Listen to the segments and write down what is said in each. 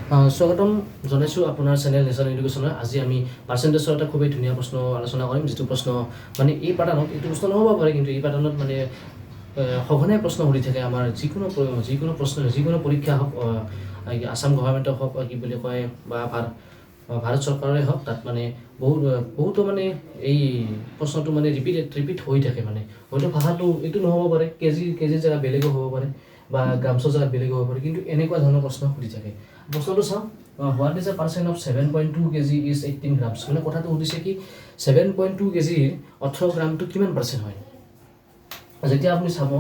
স্বাগতম জনাইছোঁ আপোনাৰ চেনেল নেশ্যনেল এডুকেশ্যনৰ। আজি আমি পাৰ্চেণ্টেজৰ এটা খুবেই ধুনীয়া প্ৰশ্ন আলোচনা কৰিম, যিটো প্ৰশ্ন মানে এই পেটাৰ্ণত এইটো প্ৰশ্ন নহ'ব পাৰে, কিন্তু এই পেটাৰ্ণত মানে সঘনাই প্ৰশ্ন সুধি থাকে আমাৰ যিকোনো প্ৰশ্ন, যিকোনো পৰীক্ষা হওক, আসাম গভৰ্ণমেণ্টৰ হওক, কি বুলি কয়, বা ভাৰত চৰকাৰৰে হওক, তাত মানে বহুতো মানে এই প্ৰশ্নটো মানে ৰিপিট হৈ থাকে। মানে হয়তো ভাষাটো এইটো নহ'ব পাৰে, কেজিৰ জেগা বেলেগো হ'ব পাৰে, বা গ্ৰামছৰ জেগাত বেলেগো হ'ব পাৰে, কিন্তু এনেকুৱা ধৰণৰ প্ৰশ্ন সুধি থাকে। প্ৰশ্নটো চাওঁ, what is a percent of 7.2 kg is 18 grams? মানে কথাটো সুধিছে কি 7.2 kg 18 গ্ৰামটো কিমান পাৰ্চেণ্ট হয়। যেতিয়া আপুনি চাব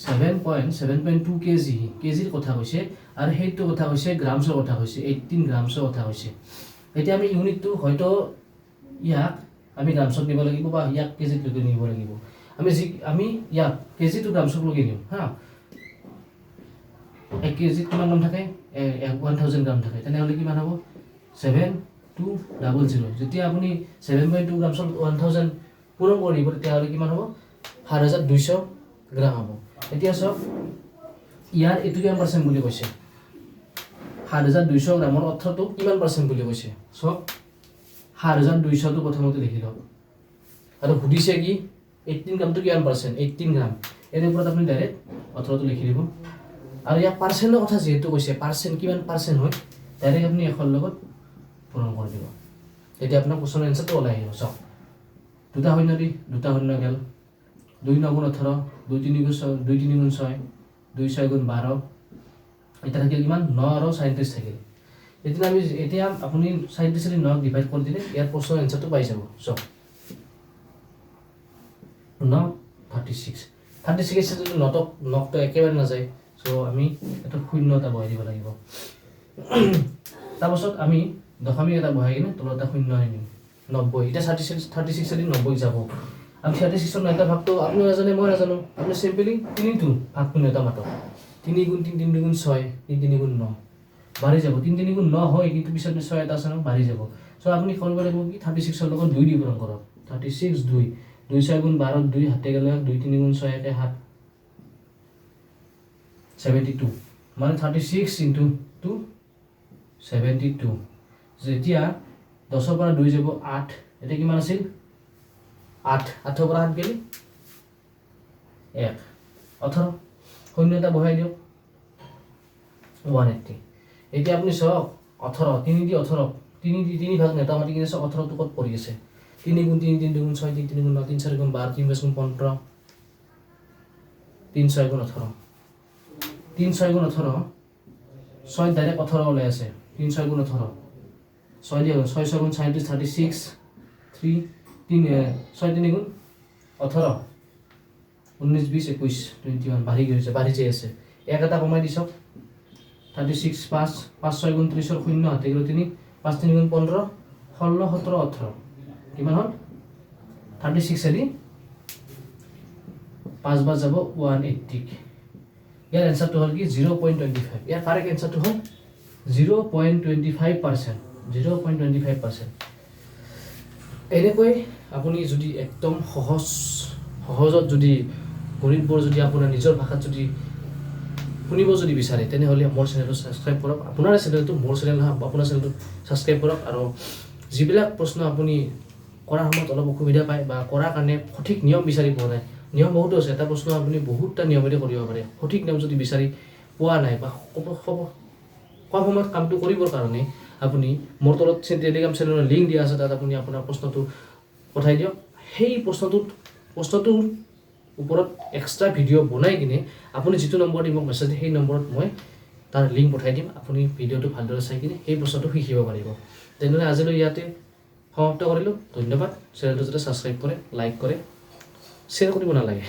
7.2 kg কেজিৰ কথা কৈছে, আৰু সেইটো কথা কৈছে গ্ৰামছৰ কথা কৈছে, 18 গ্ৰামছৰ কথা কৈছে। এতিয়া আমি ইউনিটটো হয়তো ইয়াক আমি গ্ৰামছত নিব লাগিব, বা ইয়াক কেজিত লৈকে নিব লাগিব। আমি ইয়াক কেজি টু গ্ৰামছত লৈকে নিওঁ হা। 1 কেজিত কিমান গ্ৰাম থাকে? 1000 গ্ৰাম থাকে। তেনেহ'লে কিমান হ'ব? 7200। যেতিয়া আপুনি 7.2 গ্ৰামছত 1000 পূৰণ কৰিব, তেতিয়াহ'লে কিমান হ'ব? 7200 গ্ৰাম হ'ব। এতিয়া চাওক, ইয়াৰ এইটো কিমান পাৰ্চেণ্ট বুলি কৈছে? 7200 গ্ৰামৰ 18টো কিমান পাৰ্চেণ্ট বুলি কৈছে? চাওক, 7200টো প্ৰথমতে লিখি লওক, আৰু সুধিছে কি 18 গ্ৰামটো কিমান পাৰ্চেণ্ট? 18 গ্ৰাম। ইয়াৰ ওপৰত আপুনি ডাইৰেক্ট 18টো লিখি দিব। আৰু ইয়াৰ পাৰ্চেণ্টৰ কথা যিহেতু কৈছে, পাৰ্চেণ্ট কিমান পাৰ্চেণ্ট হয়, ডাইৰেক্ট আপুনি এশৰ লগত পূৰণ কৰি দিব। এতিয়া আপোনাৰ কোৱেশ্যনৰ এনচাৰটো ওলাই আহিব। চাওক, দুটা শূন্য দি দুটা শূন্য গেল, 2 9 গুণ 18, 2 3 গুণ 6, 2 3 গুণ 6, 2 6 গুণ 12। এতিয়া থাকিল কিমান? 9 আৰু 37 থাকিল। এতিয়া আপুনি 37 দি 9 ডিভাইড কৰি দিলে ইয়াৰ প্ৰশ্নৰ এনচাৰটো পাই যাব। চাওক, 9 36 যদি নটো একেবাৰে নাযায়, চ' আমি এটা শূন্য এটা বহাই দিব লাগিব। তাৰপাছত আমি দশমিক এটা বহাই কিনে তলত এটা শূন্য আনি দিম, 90। এতিয়া 36 দি 90 যাব। আমি 36ৰ 9টা ভাগটো আপুনি নাজানে, মই নাজানো, আপুনি চিম্পলি 3টো ভাগ শূন্য এটা মাতক। 3 গুণ 3, 3 গুণ 6, 3 3 গুণ 9 বাঢ়ি যাব। 3 3 গুণ 9 হয়, কিন্তু পিছত 6 এটা আছে ন, বাঢ়ি যাব। চ' আপুনি কৰিব লাগিব কি 36ৰ লগত 2 দি পূৰণ কৰক। 36 2, 2 6 গুণ 12, 2 হাতে গ'লে 2 3 গুণ 6 একে 7, 72। মানে 36 ইনটু 2 72। যেতিয়া 10ৰ পৰা 2 যাব 8, এতিয়া কিমান আছিল? 8ৰ পৰা 8 গেলি 1, 18। শূন্য এটা বহাই দিয়ক, 180। এতিয়া আপুনি চাওক, 18, 3 দি 18, 3 ভাগ নেতা মাতি কিনে চাওক 18টো ক'ত পৰি আছে। 3 গুণ 3, 3 গুণ 6, 3 3 গুণ 9, 3 4 গুণ 12, 3 5 গুণ 15, 3 6 গুণ 18, 3 6 গুণ 18, 6 ডাইৰেক্ট 18 ওলাই আছে। 3 6 গুণ 18, 6 দিয়ে 6 6 গুণ 37, 36, 3 6 3 গুণ 18, 19 20 21 21 বাঢ়ি যাই আছে। এক এটা কমাই দি চাওক, 36 5 5 6 গুণ 30ৰ শূন্য হাতে গ'ল 3, 5 3 গুণ 15, 16 17 18, কিমান হ'ল? 36 দি 5 বাৰ যাব 180। ইয়াৰ এনচাৰটো হ'ল কি 0.25। ইয়াৰ কাৰেক্ট এনচাৰটো হ'ল 0.25%। 0.25%। এনেকৈ আপুনি যদি একদম সহজত যদি গণিতবোৰ যদি আপোনাৰ নিজৰ ভাষাত যদি শুনিব যদি বিচাৰে, তেনেহ'লে মোৰ চেনেলটো ছাবস্ক্ৰাইব কৰক। আপোনাৰ চেনেলটো, মোৰ চেনেল নহয়, আপোনাৰ চেনেলটো ছাবস্ক্ৰাইব কৰক। আৰু যিবিলাক প্ৰশ্ন আপুনি কৰাৰ সময়ত অলপ অসুবিধা পায়, বা কৰাৰ কাৰণে সঠিক নিয়ম বিচাৰি পোৱা নাই, নিয়ম বহুতো আছে, এটা প্ৰশ্ন আপুনি বহুতটা নিয়মেৰে কৰিব পাৰে। সঠিক নিয়ম যদি বিচাৰি পোৱা নাই, বা কম সময়ত কামটো কৰিবৰ কাৰণে আপুনি মোৰ তলত টেলিগ্ৰাম চেনেলৰ লিংক দিয়া আছে, তাত আপুনি আপোনাৰ প্ৰশ্নটো পঠাই দিয়ক। সেই প্ৰশ্নটোৰ ওপৰত এক্সট্ৰা ভিডিঅ' বনাই কিনে আপুনি যিটো নম্বৰ দি মোক মেছেজ দিয়ে, সেই নম্বৰত মই তাৰ লিংক পঠাই দিম। আপুনি ভিডিঅ'টো ভালদৰে চাই কিনে সেই প্ৰশ্নটো শিকিব পাৰিব। তেনেহ'লে আজিলৈ ইয়াতে সমাপ্ত কৰিলোঁ। ধন্যবাদ। চেনেলটো যাতে ছাবস্ক্ৰাইব কৰে, লাইক কৰে, শ্বেয়াৰ কৰিব নালাগে।